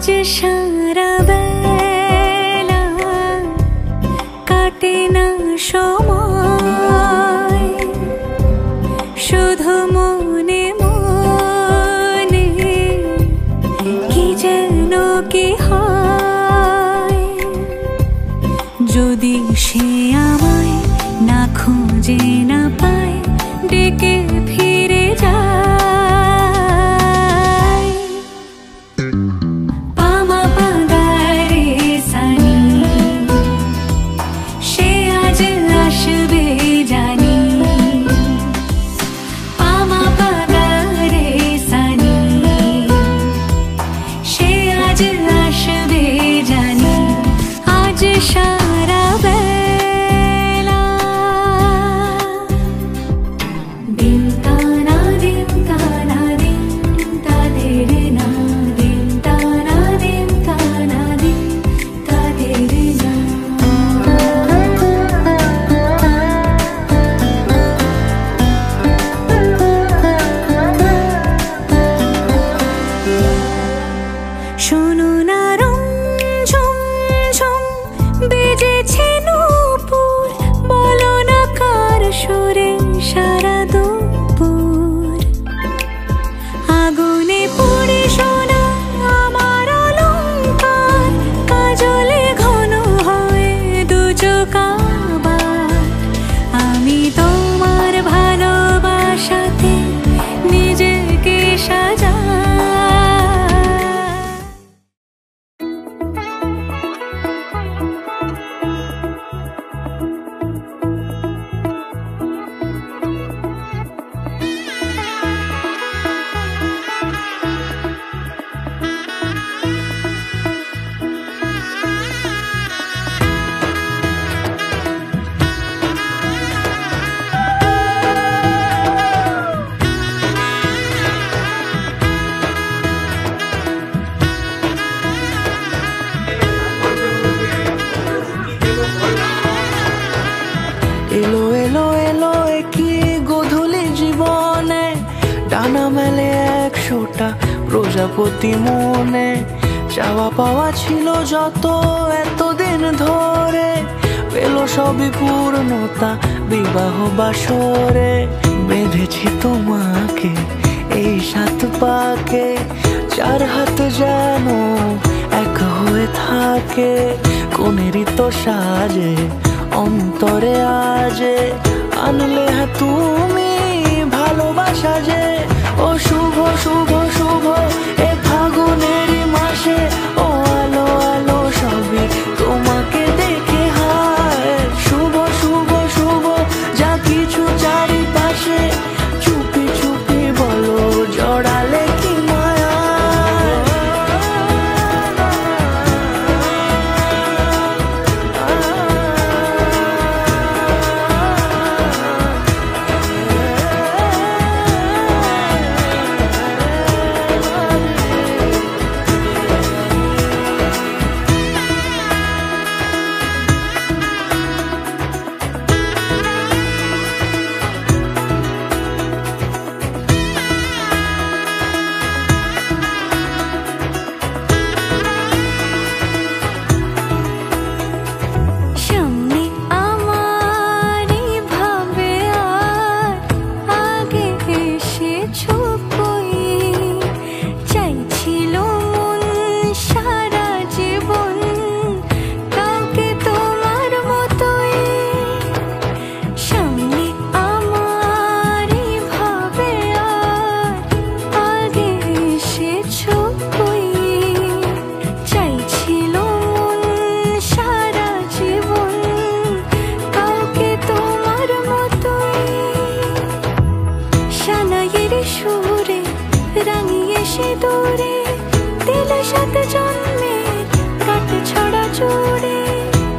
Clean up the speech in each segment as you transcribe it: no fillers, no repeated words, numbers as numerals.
আজ সারা বেলা কাটে না সময়, শুধু মনে মনে কি যেন কি হয়। যদি সে আমায় না খুঁজে না পায়, ডেকে ফিরে যায়। পামা পাগারে সানি, সে আজ আসবে জানি। পামা পাগারে সানি, সে আজ আসবে জানি। আজ সারা বেলা দিন তানা দিন তানা দিন তাদের না, দিন তানা দিন তানা দিন তাদের না। শোনো না রঞ্ঝম ঝম বেজেছে নূপুর, বলো না কার সুরে সারা দুপুর। আগুনে পুড়ে সোনা আমার অলংকার, কাজলে ঘন হয় দু চোখ আবার। আমি তোমার ভালোবাসাতে নিজেকে সাজাই। এলো এলো এলো কি গোধূলি জীবনে, ডানা মেলে 100টা প্রজাপতি মনে। চাওয়া পাওয়া ছিল যত এতদিন ধরে, পেল সবই পূর্ণতা বিবাহ বাসরে। বেঁধেছি তোমাকে এই 7 পাকে, 4 হাত যেন এক হয়ে থাকে। কোনেরই তো সাজে অন্তরে আজে, আনলে হ্যাঁ তুমি ভালোবাসা যে। ও শুভ শুভ শুভ এ ফাগুনেরই মাসে, ও আলো আলো সবই তোমাকে দেখে হায়। শুভ শুভ শুভ যা কিছু চারিপাশে, চুপি চুপি বলো জড়ালে কি মায়া।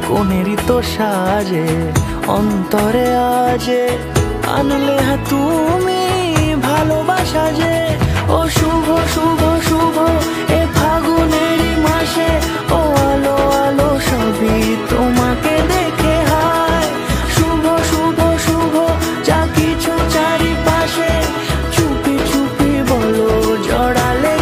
কোনেরই তো সাজে অন্তরে আজে, আনলে হ্যাঁ তুমি ভালোবাসা যে। ও শুভ শুভ শুভ এ ফাগুনেরই মাসে, ও আলো আলো সবই তোমাকে দেখে হায়। শুভ শুভ শুভ যা কিছু চারিপাশে, চুপি চুপি বলো জড়ালে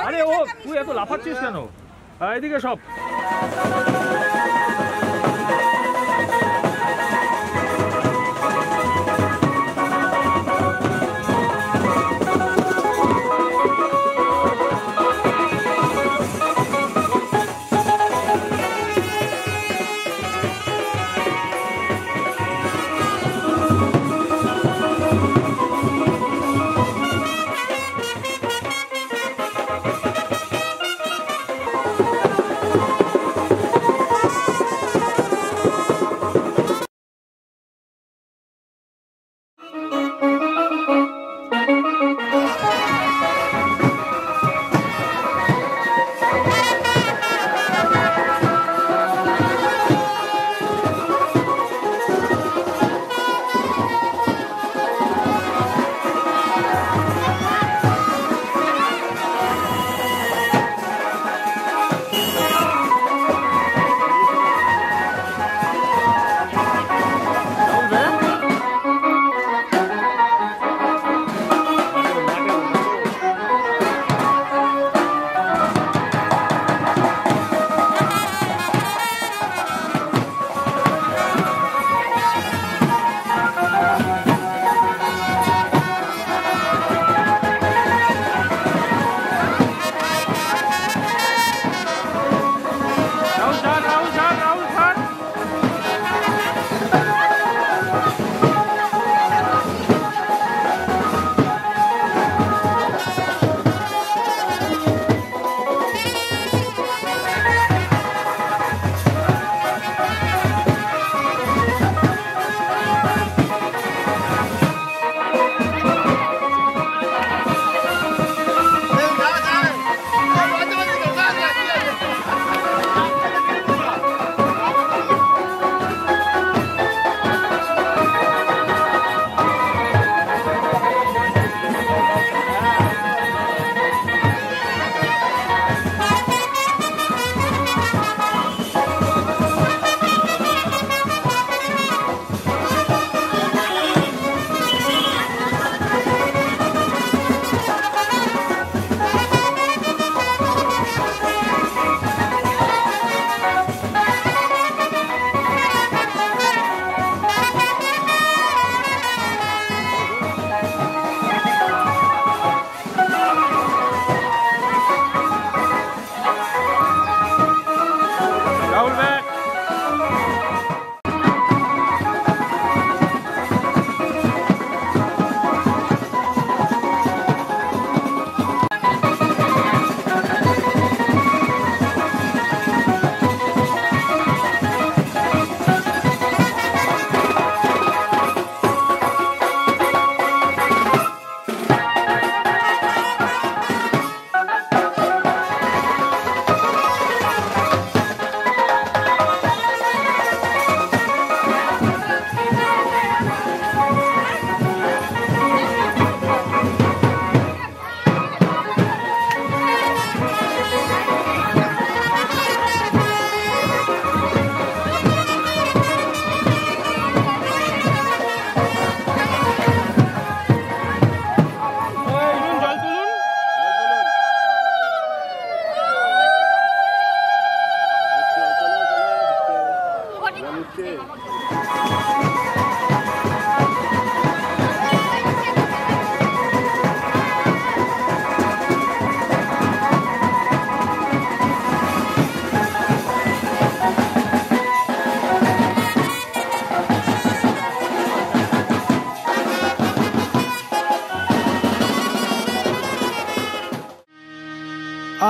আরে ও তুই এত লাফাচ্ছিস কেন? এদিকে সব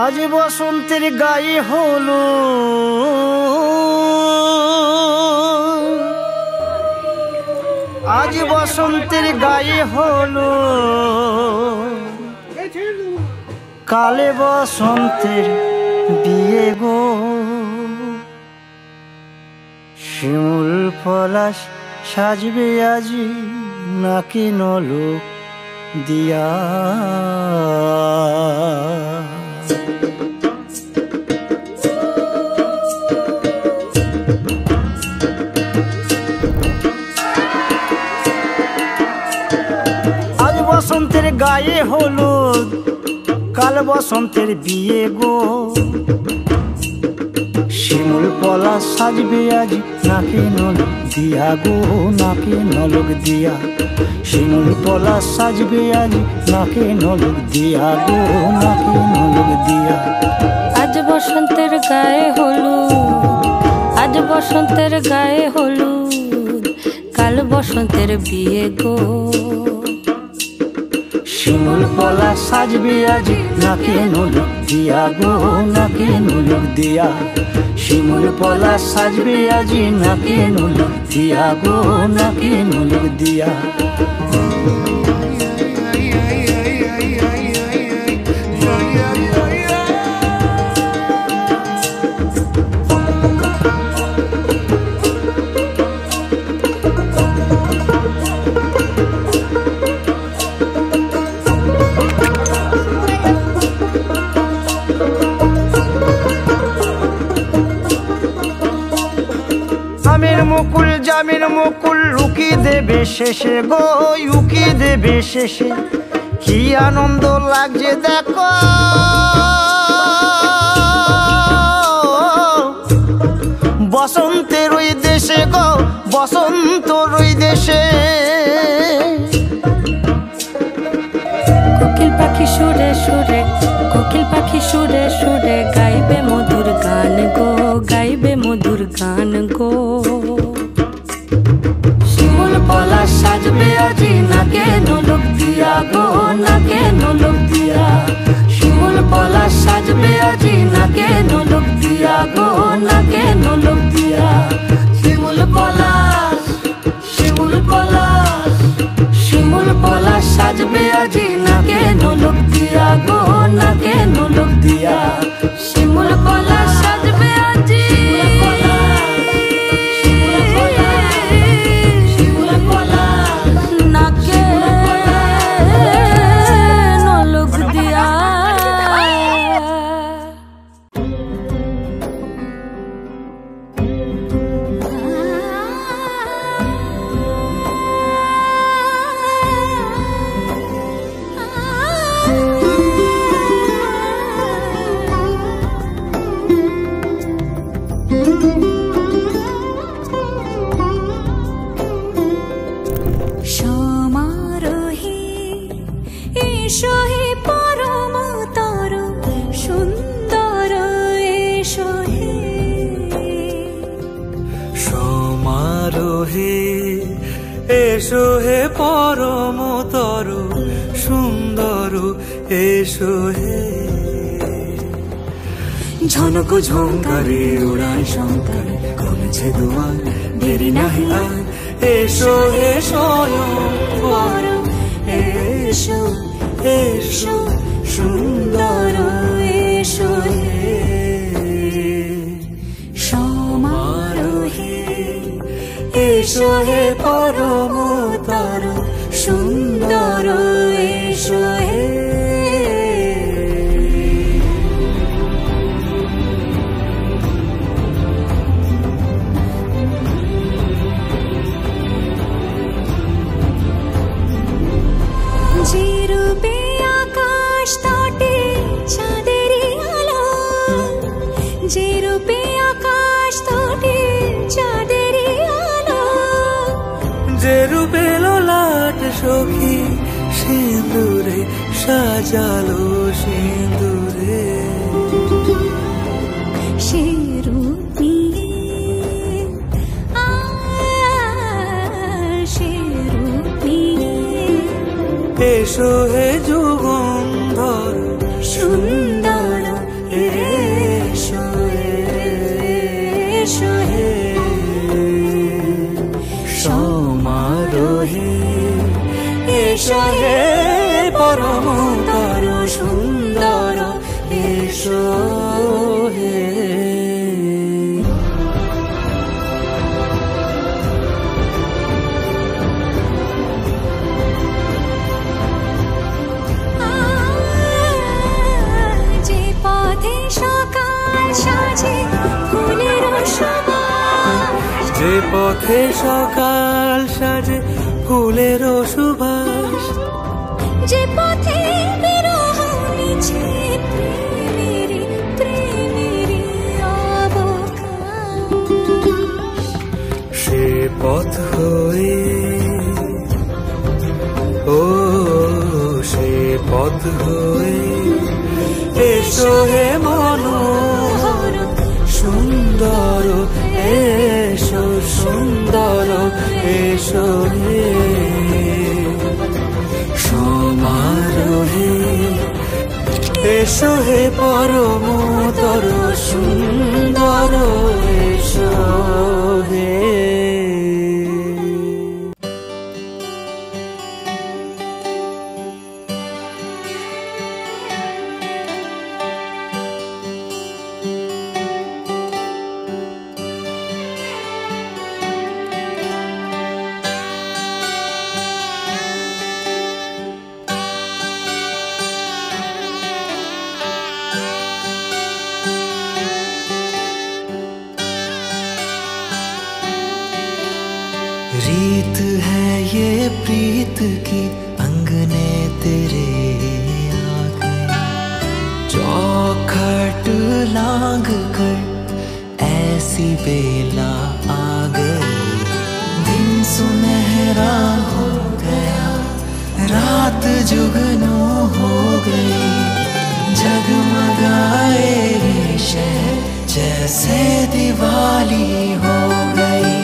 আজ বসন্তের গায়ে হলো আজ বসন্তের গায়ে হলো কালে বসন্তের বিয়ে গো শিমুল পলাশ সাজবে আজি নাকি নলক দিয়া বসন্তের গায়ে হলুদ, কাল বসন্তের বিয়ে গো। শিমুল পলাশ সাজবে আজ নাকে নলক দিয়া গো, নাকে নলক দিয়া। শিমুল পলাশ সাজবে আজ নাকে নলক দিয়া গো, নাকে নলক দিয়া। আজ বসন্তের গায়ে হলুদ, আজ বসন্তের গায়ে হলুদ, কাল বসন্তের বিয়ে গো। শিমুল পলাশ সাজবে আজ নাকে নলক দিয়া গো, নাকে নলক দিয়া। শিমুল পলাশ সাজবে আজ নাকে নলক দিয়া গো, নাকে নলক দিয়া। আমের মুকুল জামের মুকুল লুকি দেবে শেষে গো, উকি দেবে শেষে। কি আনন্দ লাগছে দেখো, বসন্তের ওই দেশে গো, বসন্তর ওই দেশে। কোকিল পাখি সুরে সুরে, কোকিল পাখি সুরে সুরে গাইবে মধুর গান গো, গাইবে মধুর গান গো। শিমুল পলাশ সাজবে আজি নাকে নলক দিয়া গো, নাকে নলক দিয়া। শিমুল পলাশ সাজবে আজি নাকে নলক দিয়া গো, নাকে নলক দিয়া। শিমুল পলাশ, শিমুল পলাশ, শিমুল পলাশ সাজবে আজি নাকে নলক দিয়া গো, নাকে নলক দিয়া। শিমুল পলাশ সাজবে আজি, শিমুল পলাশ নাকে নলক দিয়া। সমারোহে এসো হে পরম তর সুন্দর এসো হে। সমারোহে এসো হে পরমতর সুন্দর এসো হে। ঝনক ঝঙ্কারে উড়ায় শঙ্কর খুলেছে দুয়ার, দেরি নাহি আর। এসো হে স্বয়ং বর, এসো এসো সুন্দর এসো হে। সমারোহে এসো হে পরমতর সুন্দর এসো হে। যে রূপে আকাশ তটে চাঁদেরই আলো, যে রূপে আকাশ তটে চাঁদেরই আলো। যে রূপে ললাট সখী সিঁদুরে সাজালো সিঁদুরে। সে রূপ নিয়ে সে রূপ নিয়ে এসো হে যুগন্ধর সুন্দর এসো এসো হে। সমারোহে এসো হে পরমতর সুন্দর এসো হে। যে পথে সকাল সাজে ফুলের সুবাস, যে পথে সকাল সাজে ফুলের সুবাস। যে পথে বিরহ মিছে প্রেমেরই প্রেমেরই অবকাশ। সে পথ হয়ে ও সে পথ হয়ে এসো হে মনোহর সুন্দর এসো সুন্দর এসো হে সমারোহে এসো হে পরমতর সুন্দর এসো হে। रीत है ये प्रीत की अंगने तेरे आ गए, चौखट लांग कर ऐसी बेला आ गई। दिन सुनहरा हो गया रात जुगनू हो गई, जगमगाए शहर जैसे दिवाली हो गई।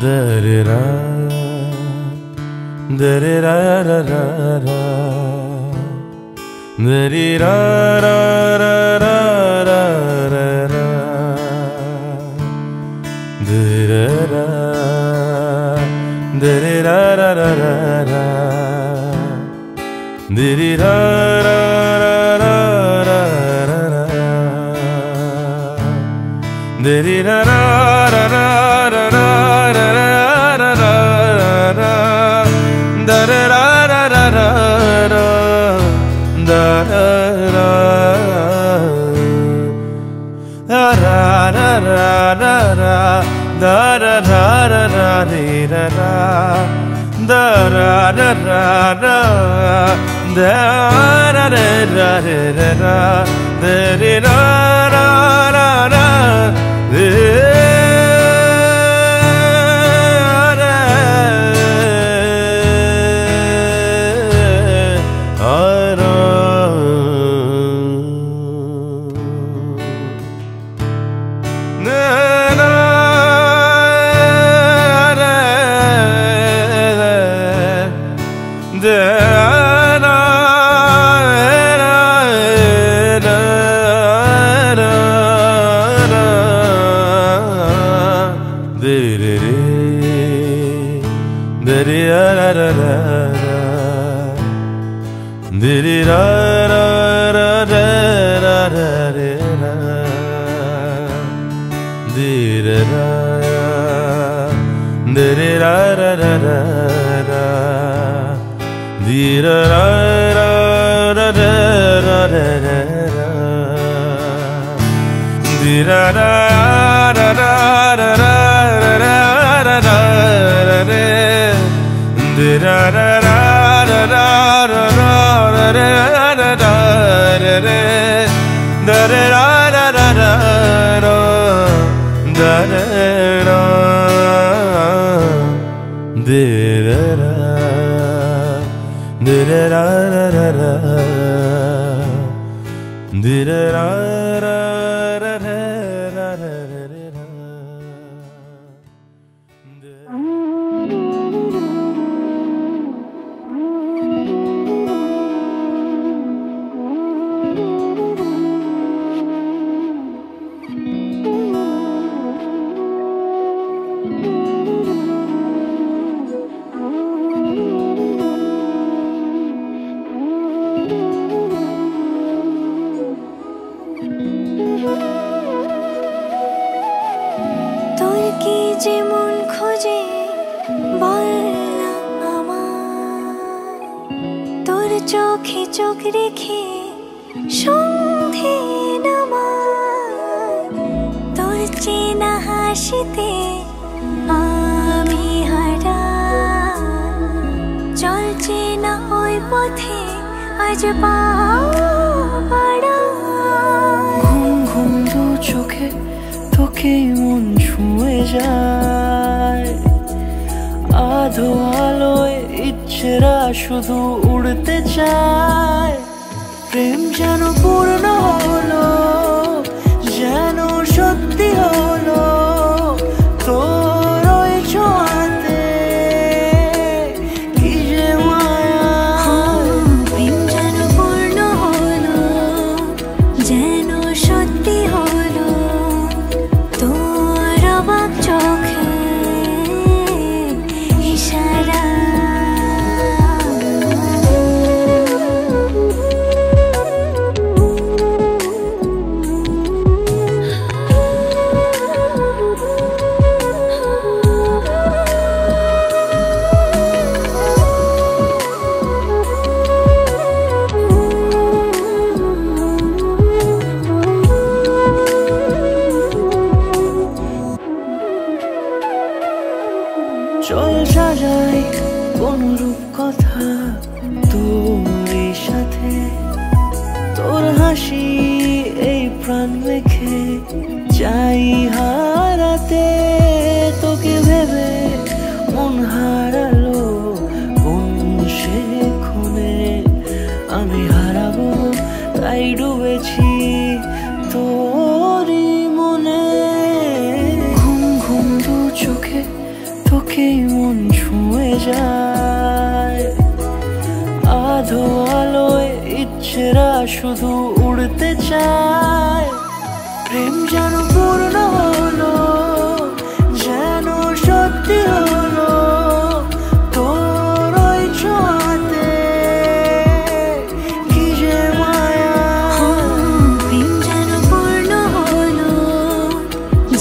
Da-da-da, da-da-da-da-da-da, da-da-da-da-da-da-da, da-da-da, da-da-da-da-da-da, da-da-da-da-da-da.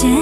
যেন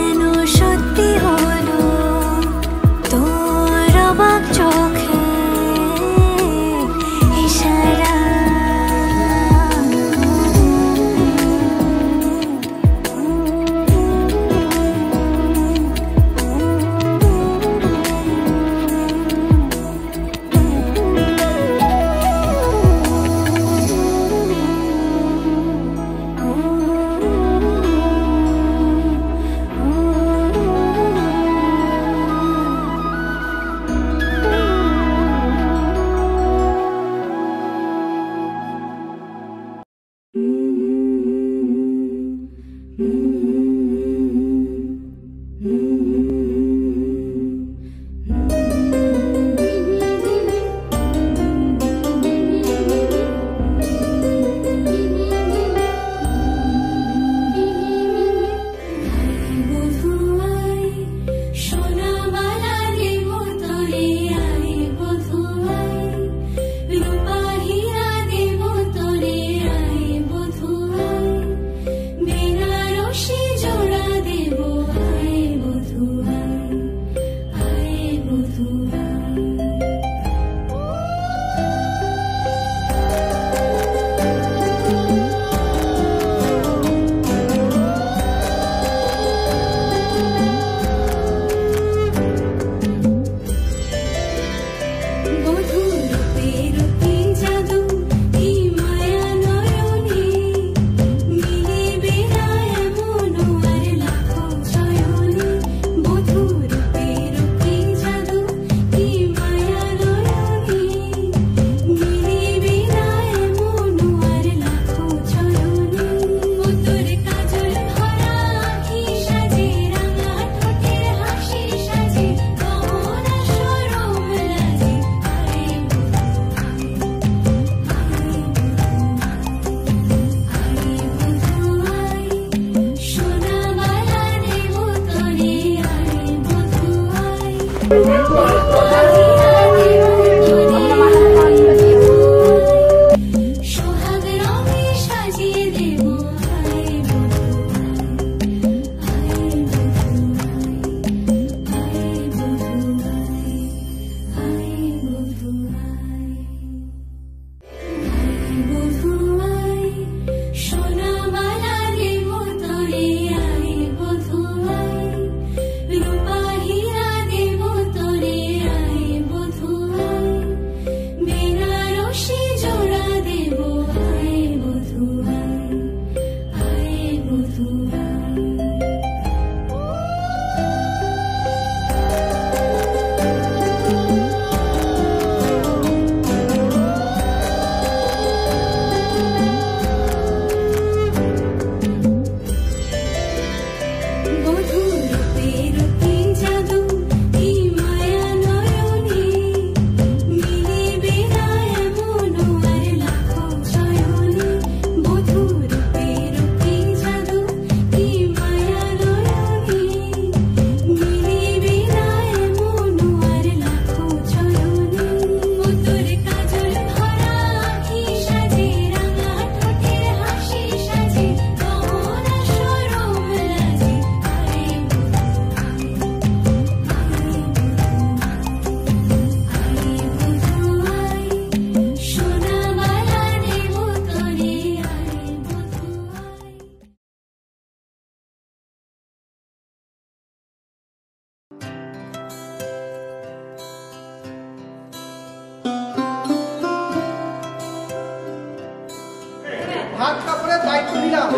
ভাত কাপড়ের দায়িত্ব দিলাম।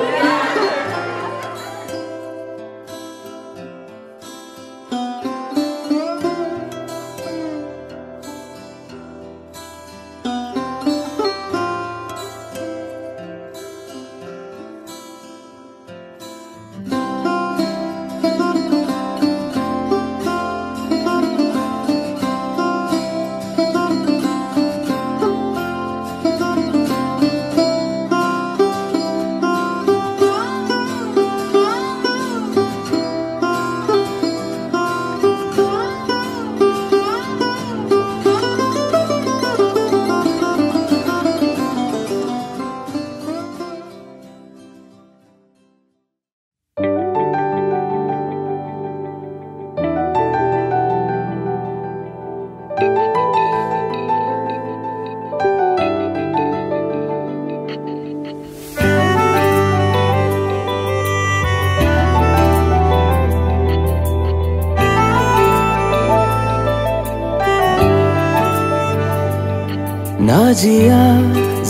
ना जिया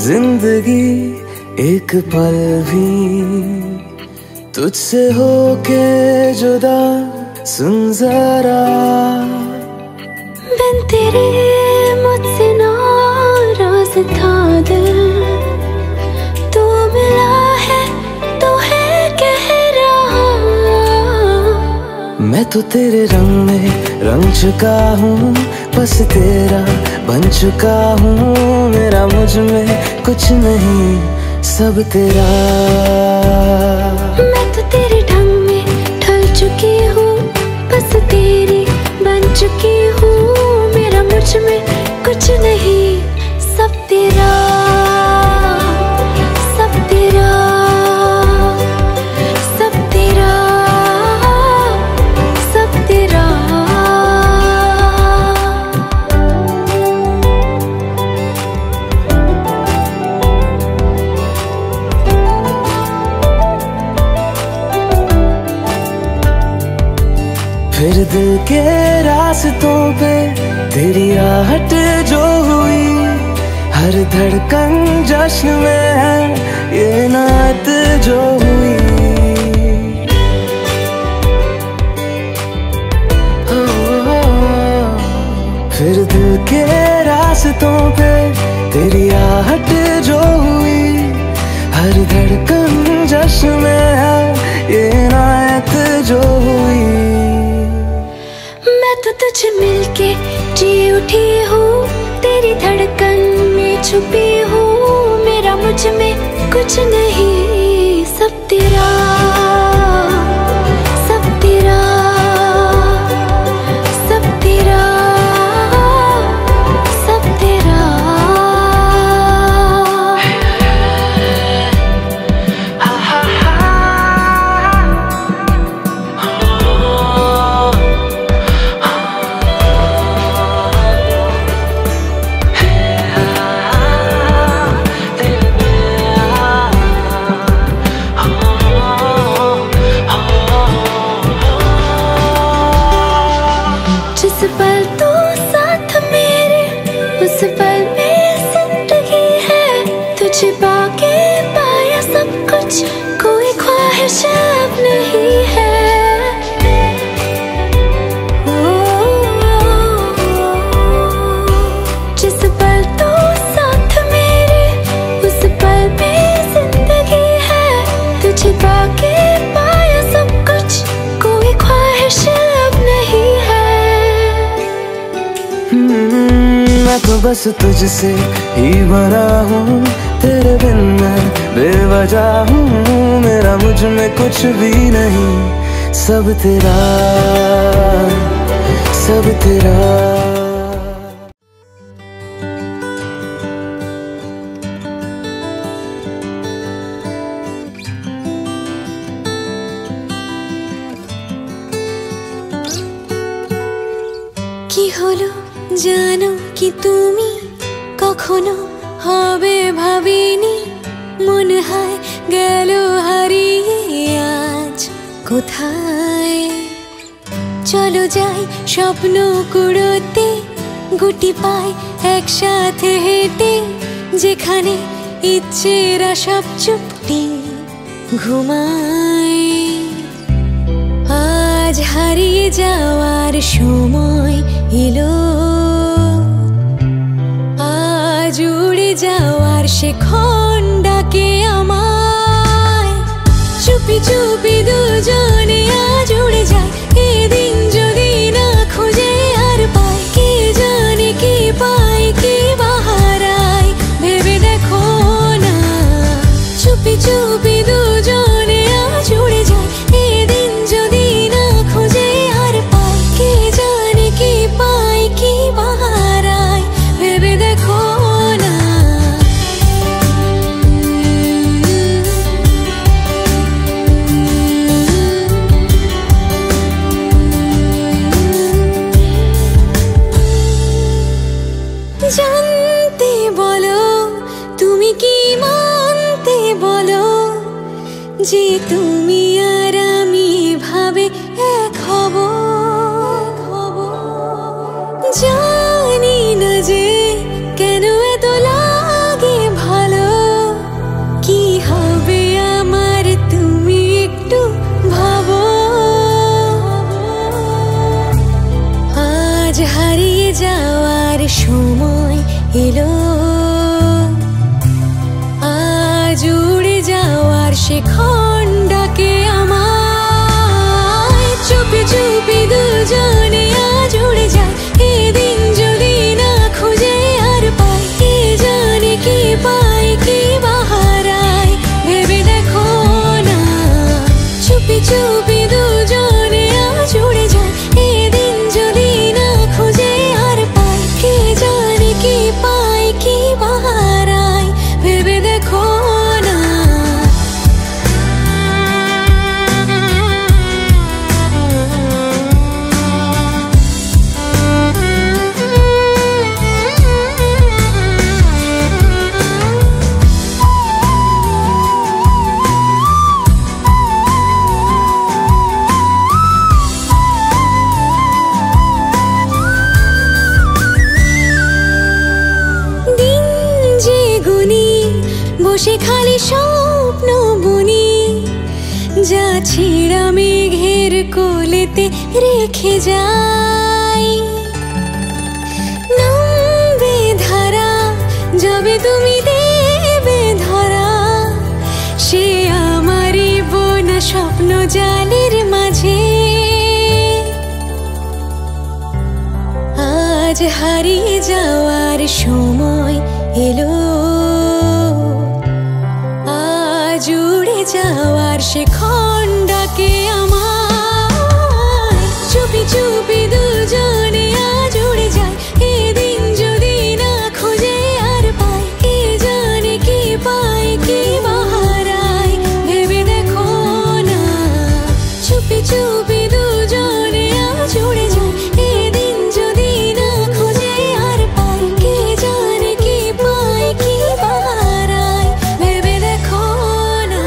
जिंदगी एक पल भी तुझसे होके जुदा, सुन जरा बिन तेरे मुझसे नाराज था दिल, तू मिला है तो है कह रहा। मैं तो तेरे रंग में रंग चुका हूँ, बस तेरा बन चुका हूँ। मेरा मुझ में कुछ नहीं, सब तेरा। मैं तो तेरे ढंग में ढल चुकी हूँ, बस तेरी बन चुकी हूँ। मेरा मुझ में कुछ नहीं, सब तेरा, सब तेरा, सब तेरा, सब तेरा। फिर दिल के रास्तों पे तेरी आहट जो हुई, हर धड़कन जश्न में है ये नात जो हुई। फिर दिल के रास्तों पे तेरी आहट जो हुई, हर धड़कन जश्न में है ये नात जो हुई। मैं तो तुझे मिलके जी उठी हूँ, तेरी धड़कन में छुपी हूँ। मेरा मुझ में कुछ नहीं, सब तेरा, सब तेरा, सब तेरा, सब तेरा। जिस पल तू साथ मेरे, उस पल में जिंदगी है। तुझे पाके पाया सब कुछ, कोई ख्वाहिश अब नहीं है। जिस पल तू साथ मेरे, उस पल में जिंदगी है। तुझे पाके पाया सब कुछ, कोई ख्वाहिश अब नहीं है। मैं तो बस तुझसे ही बना हूँ, तेरे बिन मैं बेवजह हूँ। मेरा मुझ में कुछ भी नहीं, सब तेरा, सब तेरा। কি হলো জানো কি তুমি, কখনো হবে ভাবিনি। মন হয় গেল হারিয়ে আজ কোথায়। চলো যাই স্বপ্ন কুড়োতে, গুটি পাই একসাথে হেঁটে। যেখানে ইচ্ছেরা সব চুপটি ঘুমায়। আজ হারিয়ে যাওয়ার সময় এলো, আজ উড়ে যাওয়ার সে খন্ডাকে আমায়। চুপি চুপি দুজনে আজ উড়ে যায়, এদিন যদি না খুঁজে আর পাই, কে জানে কি পাই কি বাহারায়, ভেবে দেখো না। চুপি চুপি দুজনে আজ উড়ে যায়, এদিন যদি না খুঁজে আর পাই, কে জানে কি পাই কি বাহারায়, ভেবে দেখো না। জানতে বলো তুমি কি মানতে বলো, যে তুমি আর আমি ভাবে এক হব। জানি না যে কেন এত লাগে ভালো, কি হবে আমার তুমি একটু ভাবো। আজ হারিয়ে যাওয়ার সময় এলো, আজ উড়ে যাওয়ার সে খন্ডাকে আমায়। চুপি চুপি দুজনে আজ উড়ে যায়, এদিন যদি না খুঁজে আর পাই, কে জানে কি পাই কি বাহারায়, ভেবে দেখো না। চুপি চুপি দুজনে আজ উড়ে যায়, এদিন যদি না খুঁজে আর পাই, কে জানে কি পাই কি বাহারায়, ভেবে দেখো না। দিন যে গুনি বসে খালি স্বপ্ন বুনি, যা ছেঁড়া মেঘের কোলেতে রেখে যাই। নামবে ধারা যাবে তুমি দেবে ধরা, সে আমারই বোনা স্বপ্ন জালের মাঝে। আজ হারিয়ে যাওয়ার সময় এলো, আজ উড়ে যাওয়ার সে খন্ডাকে আমায়। চুপি চুপি দুজনে আজ উড়ে যায়, এদিন যদি না খুঁজে আর পাই, কে জানে কি পাই কি বাহারায়, ভেবে দেখো না। চুপি চুপি দুজনে আজ উড়ে যায়, এদিন যদি না খুঁজে আর পাই, কে জানে কি পাই কি বাহারায়, ভেবে দেখো না।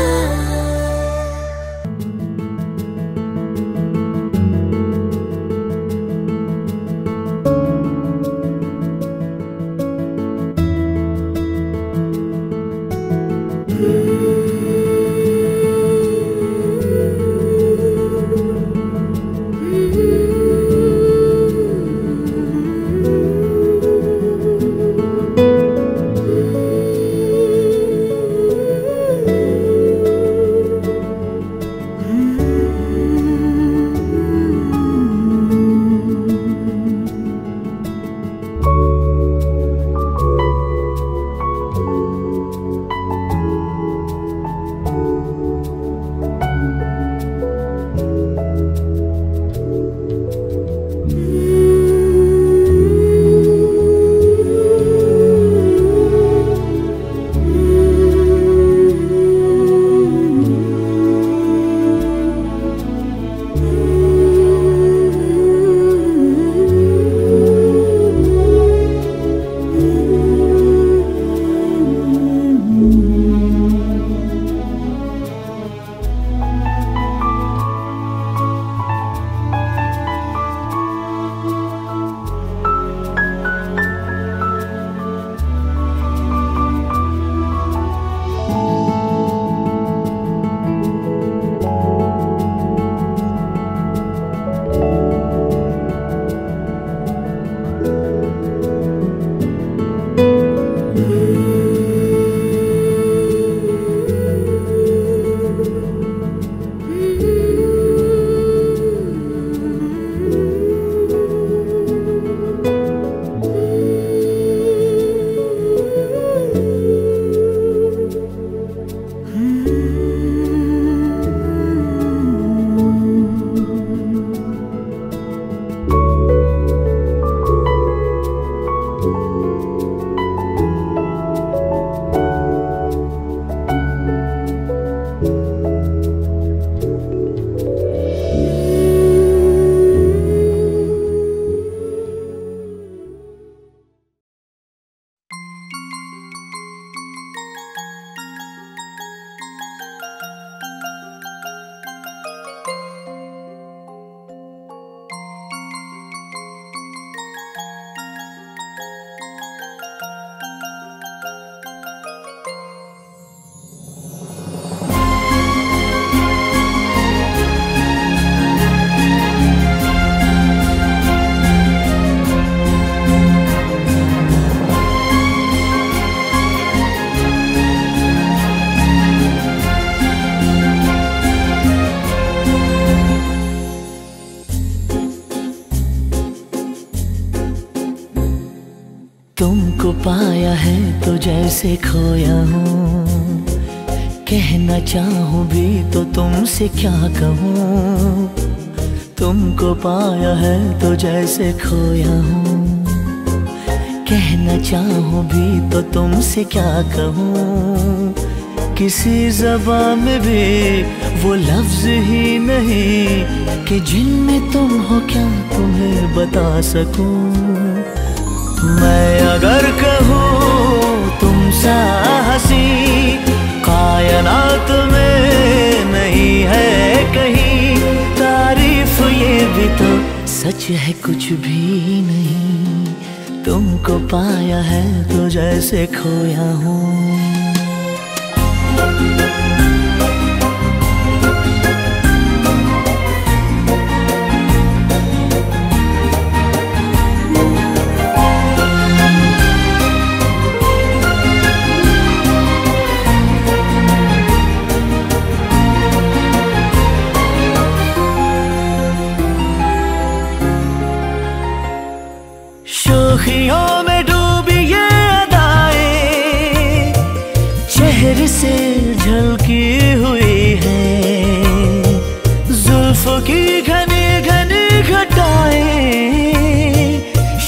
पाया है तो जैसे खोया हूँ, कहना चाहूँ भी तो तुमसे क्या कहूँ। तुमको पाया है तो जैसे खोया हूँ, कहना चाहूँ भी तो तुमसे क्या कहूँ। किसी ज़बान में भी वो लफ्ज़ ही नहीं कि जिनमें तुम हो क्या तुम्हें बता सकूं। मैं अगर कहूँ तुम सा हंसी कायनात में नहीं है कहीं, तारीफ ये भी तो सच है कुछ भी नहीं। तुमको पाया है तो जैसे खोया हूँ। शोखियों में डूबी ये अदाएं चेहरे से झलकी हुई है, जुल्फों की घनी घनी घटाएं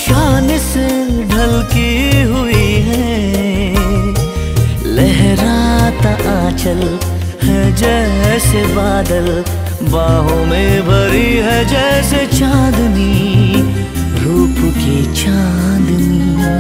शान से ढलकी हुई है। लहराता आंचल है जैसे बादल, बाहों में भरी है जैसे चांदनी, रूप की चांदनी।